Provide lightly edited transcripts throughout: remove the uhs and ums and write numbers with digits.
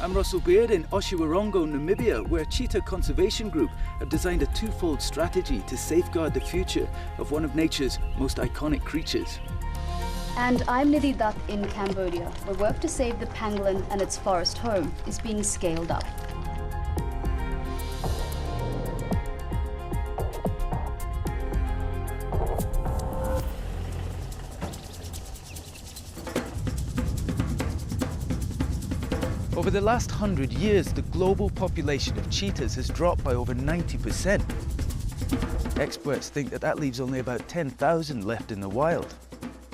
I'm Russell Beard in Oshiwarongo, Namibia, where Cheetah Conservation Group have designed a twofold strategy to safeguard the future of one of nature's most iconic creatures. And I'm Nidhi Dutt in Cambodia, where work to save the pangolin and its forest home is being scaled up. Over the last 100 years, the global population of cheetahs has dropped by over 90%. Experts think that leaves only about 10,000 left in the wild.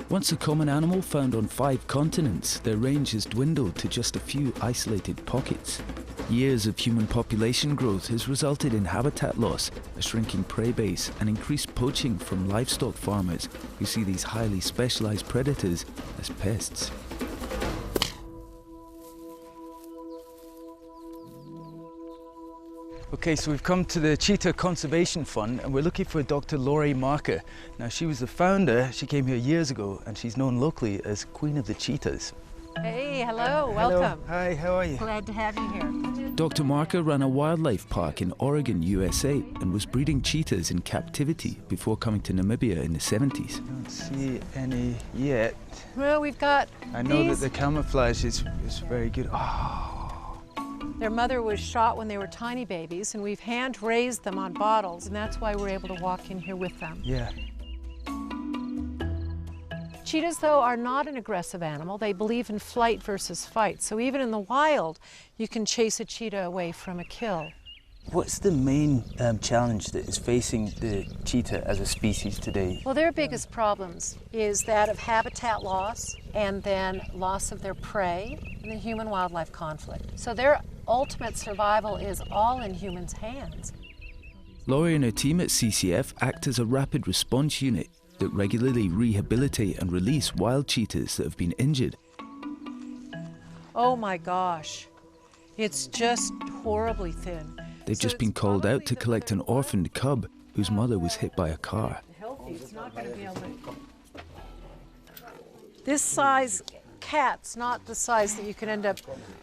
Once a common animal found on 5 continents, their range has dwindled to just a few isolated pockets. Years of human population growth has resulted in habitat loss, a shrinking prey base, and increased poaching from livestock farmers who see these highly specialized predators as pests. Okay, so we've come to the Cheetah Conservation Fund and we're looking for Dr. Laurie Marker. Now, she was the founder, she came here years ago, and she's known locally as Queen of the Cheetahs. Hey, hello, welcome. Hi, how are you? Glad to have you here. Dr. Marker ran a wildlife park in Oregon, USA, and was breeding cheetahs in captivity before coming to Namibia in the 70s. I don't see any yet. Well, we've got I know that the camouflage is very good. Oh. Their mother was shot when they were tiny babies, and we've hand-raised them on bottles, and that's why we're able to walk in here with them. Yeah. Cheetahs, though, are not an aggressive animal. They believe in flight versus fight. So even in the wild, you can chase a cheetah away from a kill. What's the main challenge that is facing the cheetah as a species today? Well, their biggest problems is that of habitat loss and then loss of their prey and the human-wildlife conflict. So their ultimate survival is all in humans' hands. Laurie and her team at CCF act as a rapid response unit that regularly rehabilitate and release wild cheetahs that have been injured. Oh my gosh, it's just horribly thin. They've just been called out to collect an orphaned cub whose mother was hit by a car. It's not going to be able to... This size cat's not the size that you can end up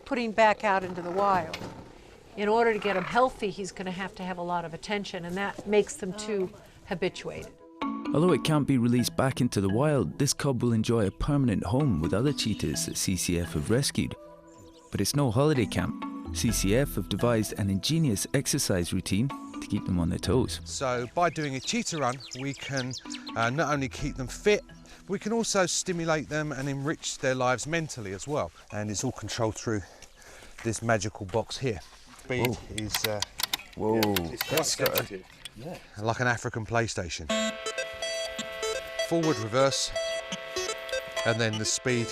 putting back out into the wild. In order to get him healthy, he's going to have a lot of attention, and that makes them too habituated. Although it can't be released back into the wild, this cub will enjoy a permanent home with other cheetahs that CCF have rescued. But it's no holiday camp. CCF have devised an ingenious exercise routine to keep them on their toes. So by doing a cheetah run, we can not only keep them fit, but we can also stimulate them and enrich their lives mentally as well. And it's all controlled through this magical box here. Speed is it's quite sensitive. Yeah. Like an African PlayStation. Forward, reverse, and then the speed.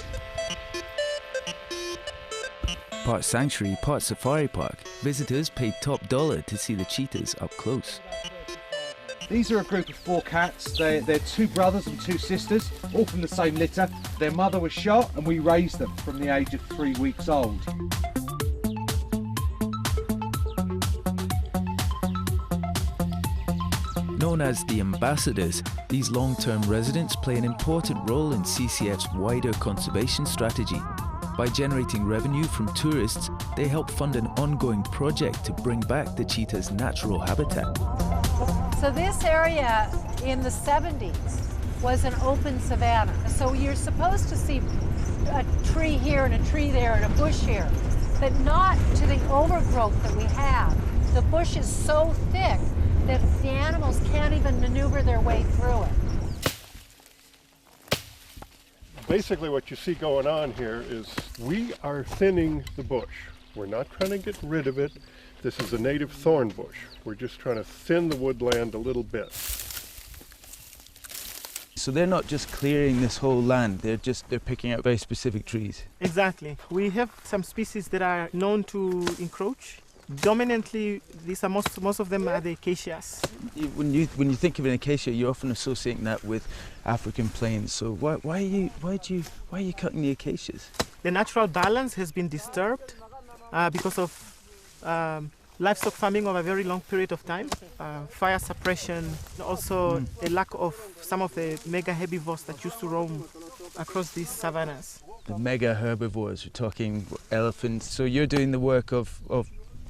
Part sanctuary, part safari park, visitors paid top dollar to see the cheetahs up close. These are a group of 4 cats. They're 2 brothers and 2 sisters, all from the same litter. Their mother was shot and we raised them from the age of 3 weeks old. Known as the ambassadors, these long-term residents play an important role in CCF's wider conservation strategy. By generating revenue from tourists, they help fund an ongoing project to bring back the cheetah's natural habitat. So this area in the 70s was an open savanna. So you're supposed to see a tree here and a tree there and a bush here, but not to the overgrowth that we have. The bush is so thick that the animals can't even maneuver their way through it. Basically what you see going on here is we are thinning the bush. We're not trying to get rid of it. This is a native thorn bush. We're just trying to thin the woodland a little bit. So they're not just clearing this whole land, they're picking out very specific trees. Exactly. We have some species that are known to encroach. Dominantly, these are most of them are the acacias. When you think of an acacia, you're often associating that with African plains. So why are you cutting the acacias? The natural balance has been disturbed because of livestock farming over a very long period of time, fire suppression, also a lack of some of the mega herbivores that used to roam across these savannas. The mega herbivores, we're talking elephants. So you're doing the work of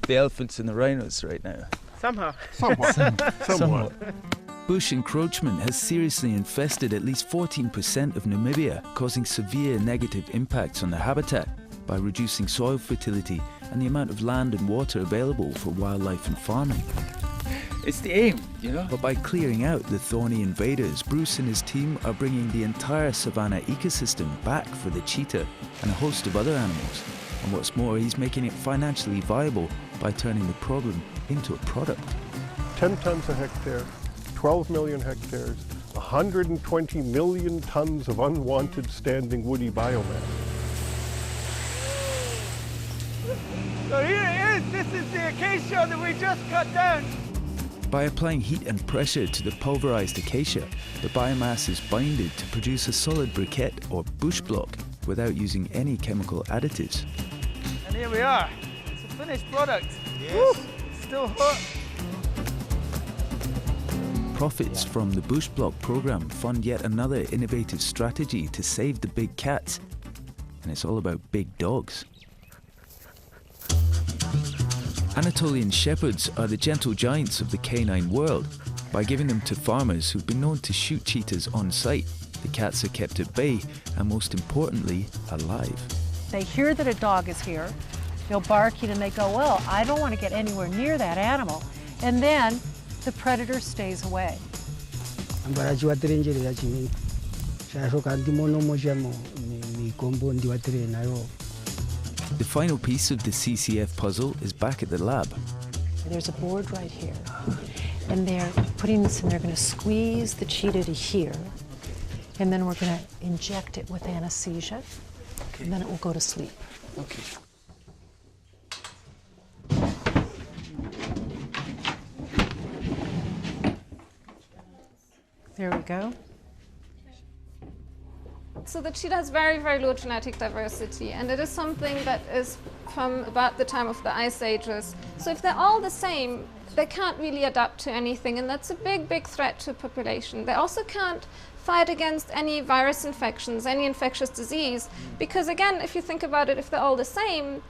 the elephants and the rhinos right now? Somehow. Somewhat. Bush encroachment has seriously infested at least 14% of Namibia, causing severe negative impacts on the habitat by reducing soil fertility and the amount of land and water available for wildlife and farming. It's the aim, you know? But by clearing out the thorny invaders, Bruce and his team are bringing the entire savanna ecosystem back for the cheetah and a host of other animals. And what's more, he's making it financially viable by turning the problem into a product. 10 tons a hectare, 12 million hectares, 120 million tons of unwanted standing woody biomass. So here it is, this is the acacia that we just cut down. By applying heat and pressure to the pulverized acacia, the biomass is binded to produce a solid briquette or bush block without using any chemical additives. And here we are, it's a finished product. Yes. Woo, still hot. Profits from the bush block program fund yet another innovative strategy to save the big cats. And it's all about big dogs. Anatolian shepherds are the gentle giants of the canine world. By giving them to farmers who've been known to shoot cheetahs on site, the cats are kept at bay and, most importantly, alive. They hear that a dog is here, they'll bark and they go, well, I don't want to get anywhere near that animal. And then the predator stays away. The final piece of the CCF puzzle is back at the lab. There's a board right here, and they're putting this in, they're going to squeeze the cheetah to here, and then we're going to inject it with anesthesia, and then it will go to sleep. Okay. There we go. So the cheetah has very, very low genetic diversity, and it is something that is from about the time of the ice ages. So if they're all the same, they can't really adapt to anything, and that's a big, big threat to population. They also can't fight against any virus infections, any infectious disease, because again, if you think about it, if they're all the same,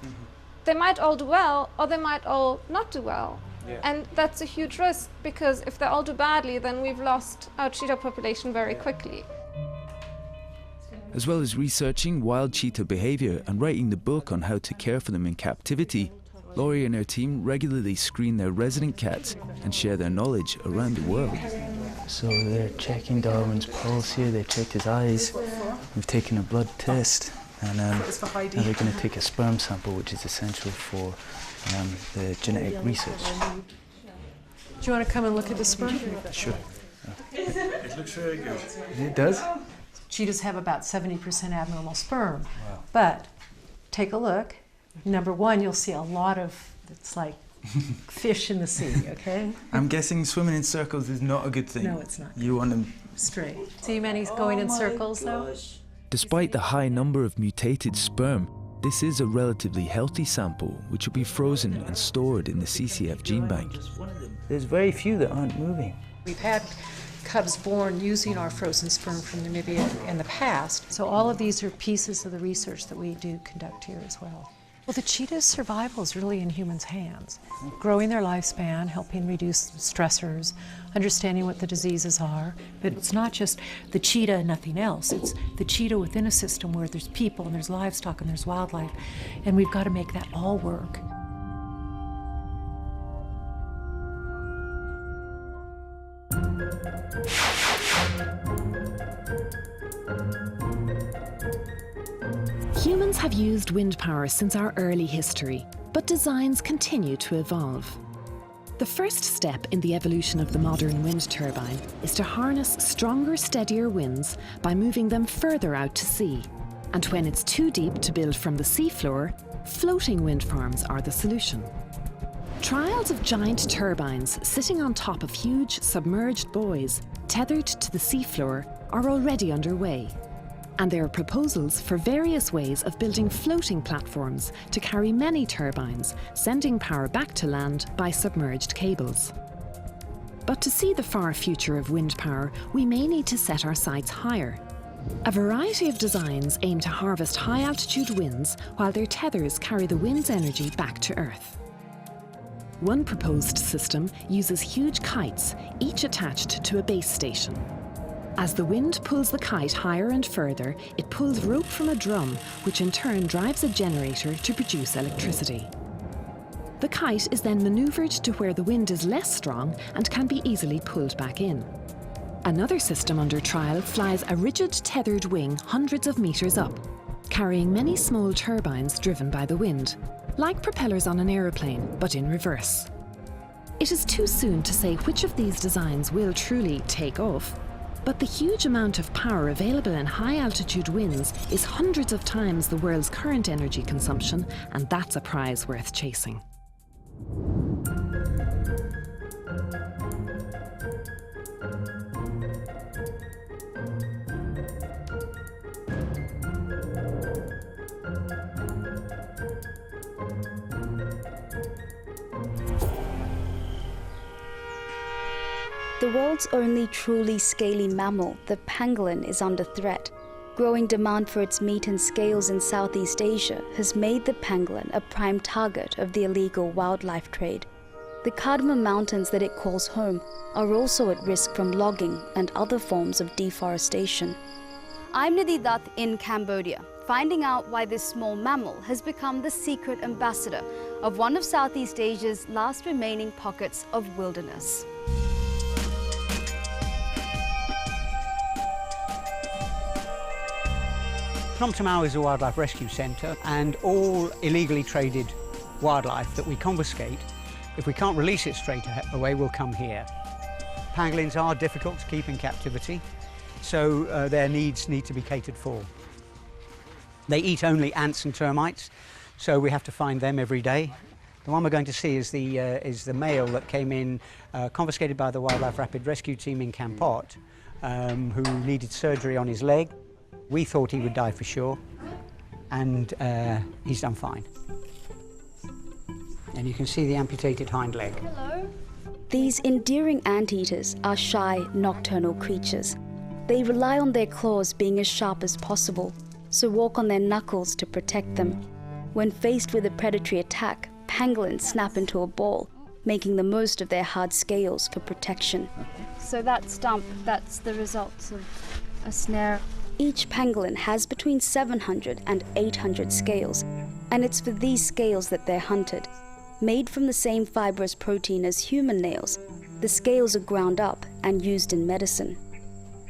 they might all do well, or they might all not do well. Yeah. And that's a huge risk, because if they all do badly, then we've lost our cheetah population very quickly. As well as researching wild cheetah behaviour and writing the book on how to care for them in captivity, Laurie and her team regularly screen their resident cats and share their knowledge around the world. So they're checking Darwin's pulse here, they checked his eyes, we've taken a blood test, and now they're going to take a sperm sample, which is essential for the genetic research. Do you want to come and look at the sperm? Sure. It looks very good. It does? Cheetahs have about 70% abnormal sperm. Wow. But take a look. Number one, you'll see a lot of, it's like fish in the sea, okay? I'm guessing swimming in circles is not a good thing. No, it's not. You want them straight. See many going in circles though? Despite the high number of mutated sperm, this is a relatively healthy sample which will be frozen and stored in the CCF gene bank. There's very few that aren't moving. We've had cubs born using our frozen sperm from Namibia in the past. So all of these are pieces of the research that we do conduct here as well. Well, the cheetah's survival is really in humans' hands. Growing their lifespan, helping reduce stressors, understanding what the diseases are. But it's not just the cheetah and nothing else. It's the cheetah within a system where there's people and there's livestock and there's wildlife. And we've got to make that all work. Humans have used wind power since our early history, but designs continue to evolve. The first step in the evolution of the modern wind turbine is to harness stronger, steadier winds by moving them further out to sea. And when it's too deep to build from the seafloor, floating wind farms are the solution. Trials of giant turbines sitting on top of huge submerged buoys tethered to the seafloor are already underway. And there are proposals for various ways of building floating platforms to carry many turbines, sending power back to land by submerged cables. But to see the far future of wind power, we may need to set our sights higher. A variety of designs aim to harvest high-altitude winds while their tethers carry the wind's energy back to Earth. One proposed system uses huge kites, each attached to a base station. As the wind pulls the kite higher and further, it pulls rope from a drum, which in turn drives a generator to produce electricity. The kite is then manoeuvred to where the wind is less strong and can be easily pulled back in. Another system under trial flies a rigid tethered wing hundreds of metres up, carrying many small turbines driven by the wind, like propellers on an aeroplane, but in reverse. It is too soon to say which of these designs will truly take off, but the huge amount of power available in high-altitude winds is hundreds of times the world's current energy consumption, and that's a prize worth chasing. The world's only truly scaly mammal, the pangolin, is under threat. Growing demand for its meat and scales in Southeast Asia has made the pangolin a prime target of the illegal wildlife trade. The cardamom mountains that it calls home are also at risk from logging and other forms of deforestation. I'm Nidhi Dutt in Cambodia, finding out why this small mammal has become the secret ambassador of one of Southeast Asia's last remaining pockets of wilderness. Phnom Tamau is a wildlife rescue centre, and all illegally traded wildlife that we confiscate, if we can't release it straight away, will come here. Pangolins are difficult to keep in captivity, so their needs need to be catered for. They eat only ants and termites, so we have to find them every day. The one we're going to see is the male that came in, confiscated by the Wildlife Rapid Rescue Team in Kampot, who needed surgery on his leg. We thought he would die for sure, and he's done fine. And you can see the amputated hind leg. Hello. These endearing anteaters are shy, nocturnal creatures. They rely on their claws being as sharp as possible, so walk on their knuckles to protect them. When faced with a predatory attack, pangolins snap into a ball, making the most of their hard scales for protection. So that stump, that's the result of a snare. Each pangolin has between 700 and 800 scales, and it's for these scales that they're hunted. Made from the same fibrous protein as human nails, the scales are ground up and used in medicine.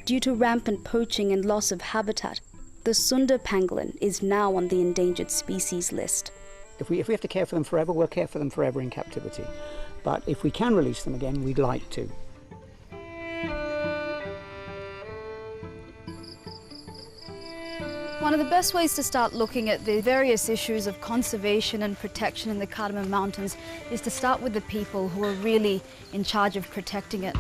Due to rampant poaching and loss of habitat, the Sunda pangolin is now on the endangered species list. If we have to care for them forever, we'll care for them forever in captivity. But if we can release them again, we'd like to. One of the best ways to start looking at the various issues of conservation and protection in the Cardamom Mountains is to start with the people who are really in charge of protecting it.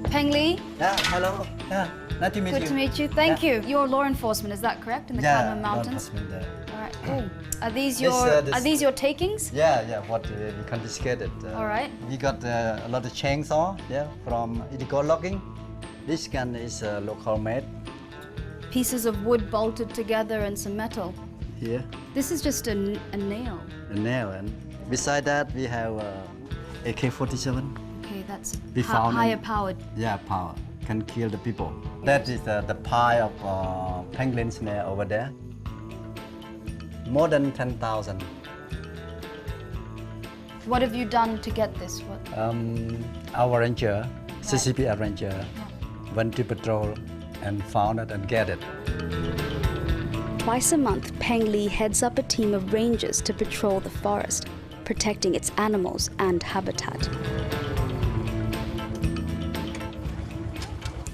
Peng Li? Yeah, hello. Yeah, nice to meet you. Good to meet you. Thank you. You're law enforcement, is that correct, in the Cardamom Mountains? Yeah, all right. Ooh. Are these your takings? Yeah, what we confiscated. All right. We got a lot of chainsaw, from illegal logging. This gun is local made. Pieces of wood bolted together and some metal. Here. This is just a nail. A nail, and beside that we have AK-47. Okay, that's found higher powered. Yeah, power. Can kill the people. That is the pile of pangolins over there. More than 10,000. What have you done to get this? Our ranger, CCP ranger, went to patrol and found it and get it. Twice a month, Peng Li heads up a team of rangers to patrol the forest, protecting its animals and habitat.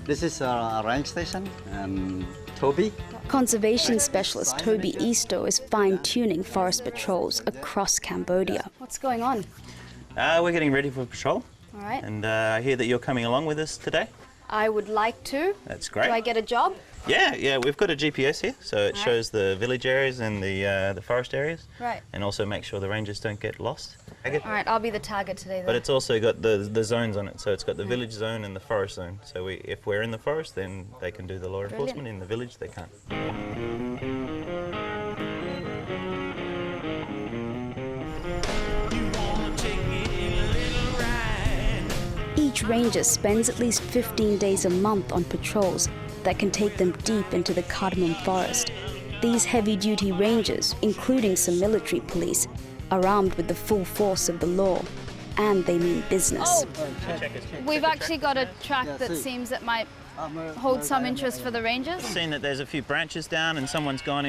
This is our range station, and Toby. Conservation specialist Toby Easto is fine-tuning forest patrols across Cambodia. What's going on? We're getting ready for patrol. All right. And I hear that you're coming along with us today. I would like to. That's great. Do I get a job? Yeah, we've got a GPS here, so it shows the village areas and the forest areas. Right. And also make sure the rangers don't get lost. All right, I'll be the tagger today then. But it's also got the zones on it, so it's got the village zone and the forest zone. So if we're in the forest, then they can do the law enforcement. In the village, they can't. Each ranger spends at least 15 days a month on patrols that can take them deep into the cardamom forest. These heavy-duty rangers, including some military police, are armed with the full force of the law, and they mean business. We've actually got a track that seems that might hold some interest for the rangers. I've seen that there's a few branches down and someone's gone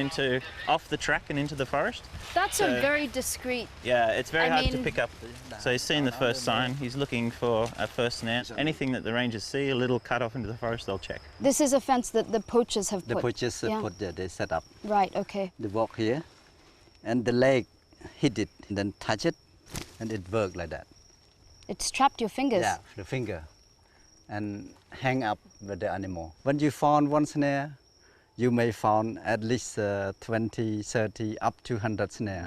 off the track and into the forest. That's a very discreet... Yeah, it's very hard to pick up. So he's seen the first sign, he's looking for a first snare. Anything that the rangers see, a little cut off into the forest, they'll check. This is a fence that the poachers have put? The poachers put there, they set up. Right, okay. They walk here, and the leg hit it, and then touch it, and it worked like that. It's trapped your fingers? Yeah, the finger, and hang up with the animal. When you found one snare, you may found at least 20, 30, up to 100 snare.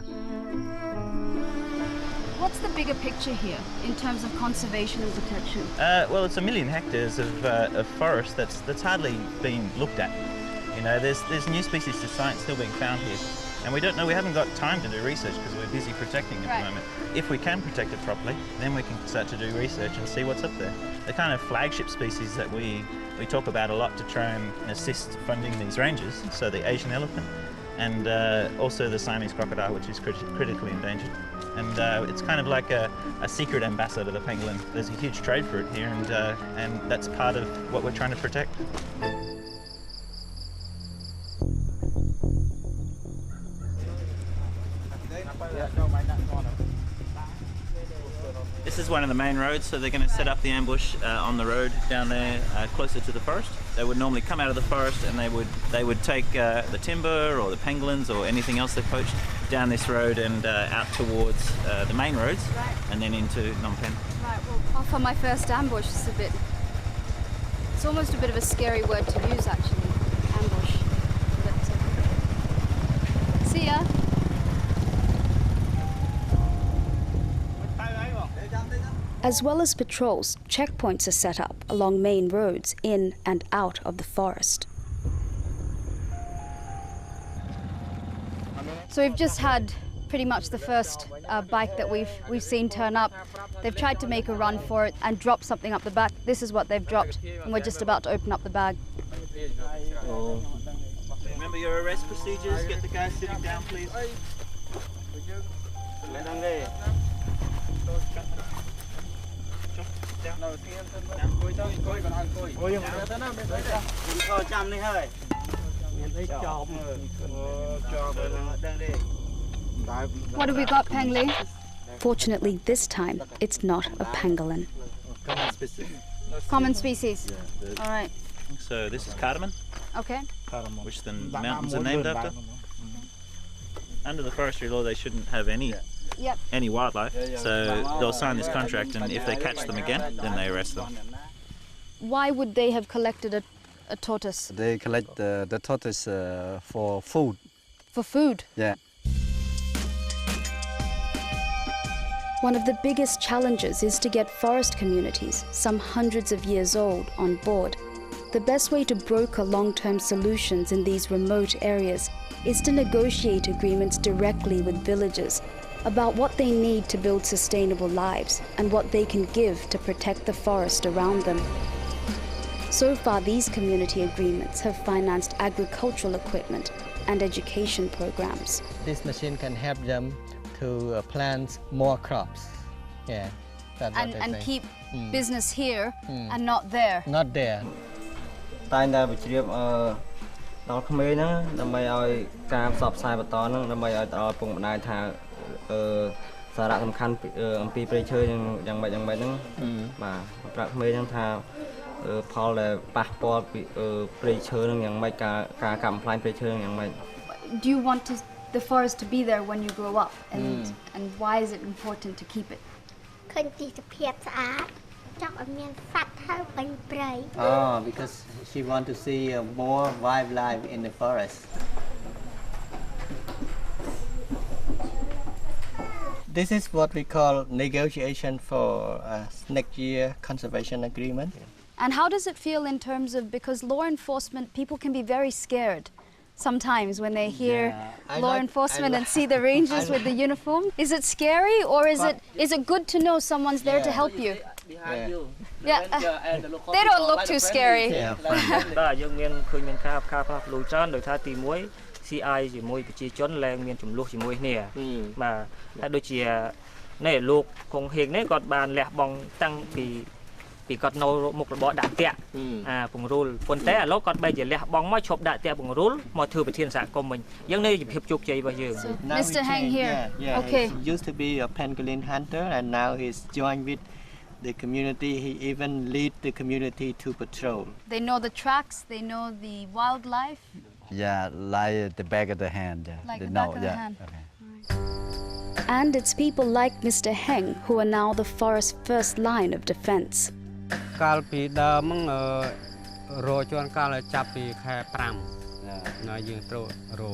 What's the bigger picture here in terms of conservation and protection? Well, it's 1 million hectares of forest that's hardly been looked at. You know, there's new species to science still being found here. And we don't know, we haven't got time to do research because we're busy protecting it at the moment. If we can protect it properly, then we can start to do research and see what's up there. The kind of flagship species that we talk about a lot to try and assist funding these ranges, so the Asian elephant and also the Siamese crocodile, which is critically endangered. And it's kind of like a secret ambassador to the pangolin. There's a huge trade for it here, and that's part of what we're trying to protect. This is one of the main roads, so they're going to set up the ambush on the road down there closer to the forest. They would normally come out of the forest and they would take the timber or the pangolins or anything else they've poached down this road and out towards the main roads and then into Phnom Penh. Right, well, off on my first ambush, it's almost a bit of a scary word to use actually, ambush. But, see ya. As well as patrols, checkpoints are set up along main roads in and out of the forest. So we've just had pretty much the first bike that we've seen turn up. They've tried to make a run for it and drop something up the back. This is what they've dropped, and we're just about to open up the bag. Remember your arrest procedures. Get the guy sitting down, please. What have we got, Pangolin? Fortunately, this time, it's not a pangolin. Common species. All right. So this is cardamom. Okay. Which the mountains are named after. Under the forestry law, they shouldn't have any wildlife, so they'll sign this contract, and if they catch them again, then they arrest them. Why would they have collected a tortoise? They collect the tortoise for food. For food? Yeah. One of the biggest challenges is to get forest communities, some hundreds of years old, on board. The best way to broker long-term solutions in these remote areas is to negotiate agreements directly with villagers about what they need to build sustainable lives and what they can give to protect the forest around them. So far, these community agreements have financed agricultural equipment and education programs. This machine can help them to plant more crops. Yeah, that's what and keep business here and not there. Not there. តែតែវិជ្ជាដល់ក្មេងហ្នឹងដើម្បីឲ្យការផ្សព្វផ្សាយបន្តហ្នឹងដើម្បីឲ្យដល់ពុកម្ដាយថាសារៈសំខាន់អំពីព្រៃឈើយ៉ាងម៉េចហ្នឹងបាទប្រាប់ក្មេងហ្នឹងថាផលដែលប៉ះពាល់ពីព្រៃឈើហ្នឹងយ៉ាងម៉េចការកាប់បំផ្លាញព្រៃឈើហ្នឹងយ៉ាងម៉េច Do you want the forest to be there when you grow up, and why is it important to keep it? ឃើញទីភាពស្អាតចង់ឲ្យមានសត្វទៅពេញព្រៃ Oh, because she want to see more wildlife in the forest. This is what we call negotiation for next year conservation agreement. And how does it feel in terms of, because law enforcement, people can be very scared sometimes when they hear law enforcement and see the rangers with the uniform. Is it scary, or is it good to know someone's there to help you? Yeah. They don't look too scary. CI ជាមួយប្រជាជនឡើងមានចំនួនជាមួយគ្នាបាទដូចជានេះលោកគង់ហៀងនេះគាត់បានលះបង់តាំងពីគាត់នៅមុខរបរដាក់តាក់ពង្រូលប៉ុន្តែឥឡូវគាត់បែរជាលះបង់មកឈប់ដាក់តាក់ពង្រូលមកធ្វើប្រធានសហគមន៍វិញអញ្ចឹងនេះជាភាពជោគជ័យរបស់យើង Mr. Hang here. Okay. He used to be a pangolin hunter and now he's joined with the community. He even lead the community to patrol. They know the tracks, they know the wildlife. Yeah, like the back of the hand. Like the back of the hand. Okay. And it's people like Mr. Heng who are now the forest's first line of defense. កាលពីដើមរោជួនកាលចាប់ពីខែ5ណាយើងត្រូវរោ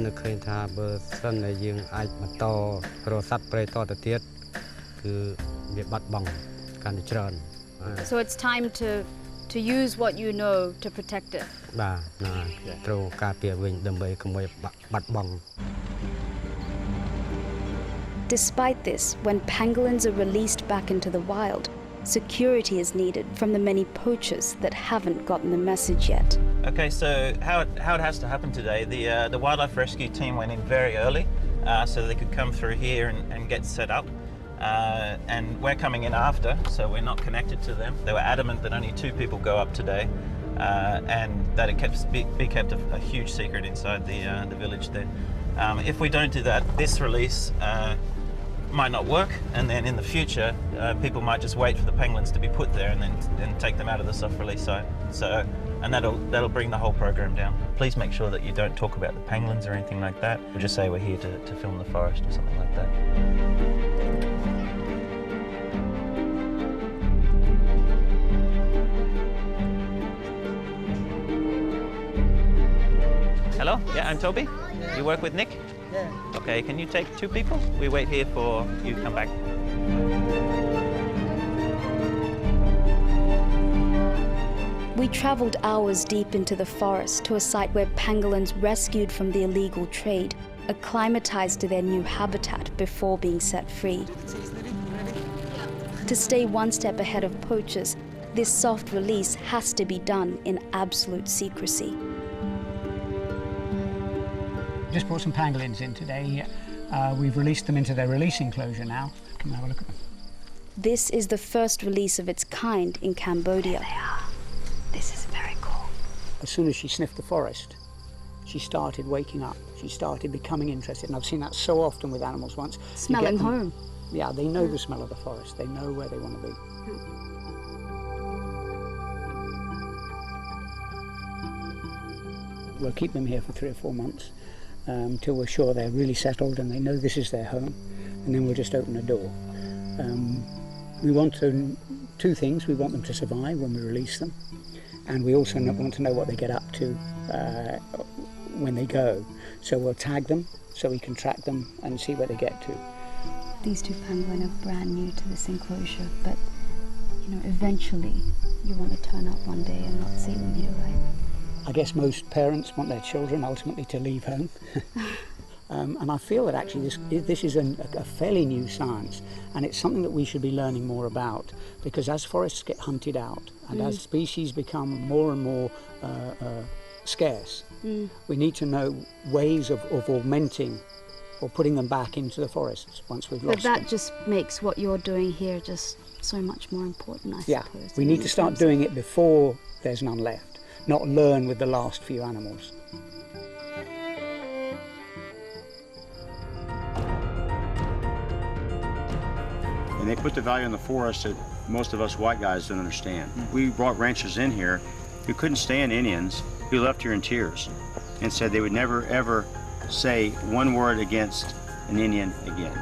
នឹកឃើញថាបើសិនតែយើងអាចបន្តរោសត្វព្រៃតទៅទៀតគឺវាបាត់បង់កាន់តែច្រើន So it's time to use what you know to protect it. បាទណាត្រូវការពារវិញដើម្បីកុំឲ្យបាត់បង់ Despite this, when pangolins are released back into the wild, security is needed from the many poachers that haven't gotten the message yet. Okay, so how it has to happen today, the wildlife rescue team went in very early so they could come through here and get set up. And we're coming in after, so we're not connected to them. They were adamant that only 2 people go up today and that it be kept a huge secret inside the village there. If we don't do that, this release might not work, and then in the future people might just wait for the pangolins to be put there and then take them out of the soft release site. And that'll bring the whole program down. Please make sure that you don't talk about the pangolins or anything like that. We'll just say we're here to film the forest or something like that. Hello, yeah, I'm Toby. You work with Nick? Yeah. Okay, can you take 2 people? We wait here for you to come back. We travelled hours deep into the forest to a site where pangolins rescued from the illegal trade acclimatized to their new habitat before being set free. To stay one step ahead of poachers, this soft release has to be done in absolute secrecy. Just brought some pangolins in today. We've released them into their release enclosure now. Come have a look at them. This is the first release of its kind in Cambodia. There they are. This is very cool. As soon as she sniffed the forest, she started waking up. She started becoming interested, and I've seen that so often with animals once. Smelling home. Yeah, they know the smell of the forest. They know where they want to be. We'll keep them here for 3 or 4 months. Till we're sure they're really settled and they know this is their home, and then we'll just open a door. We want 2 things. We want them to survive when we release them, and we also want to know what they get up to when they go. So we'll tag them so we can track them and see where they get to. These 2 pangolin are brand new to this enclosure, but eventually you want to turn up one day and not see them here, right? I guess most parents want their children ultimately to leave home. And I feel that actually this is a fairly new science, and it's something that we should be learning more about, because as forests get hunted out and as species become more and more scarce, we need to know ways of augmenting or putting them back into the forests once we've lost them. But that just makes what you're doing here just so much more important, I suppose. We need to start doing it before there's none left, not learn with the last few animals. And they put the value in the forest that most of us white guys don't understand. We brought ranchers in here who couldn't stand Indians, who left here in tears and said they would never ever say one word against an Indian again.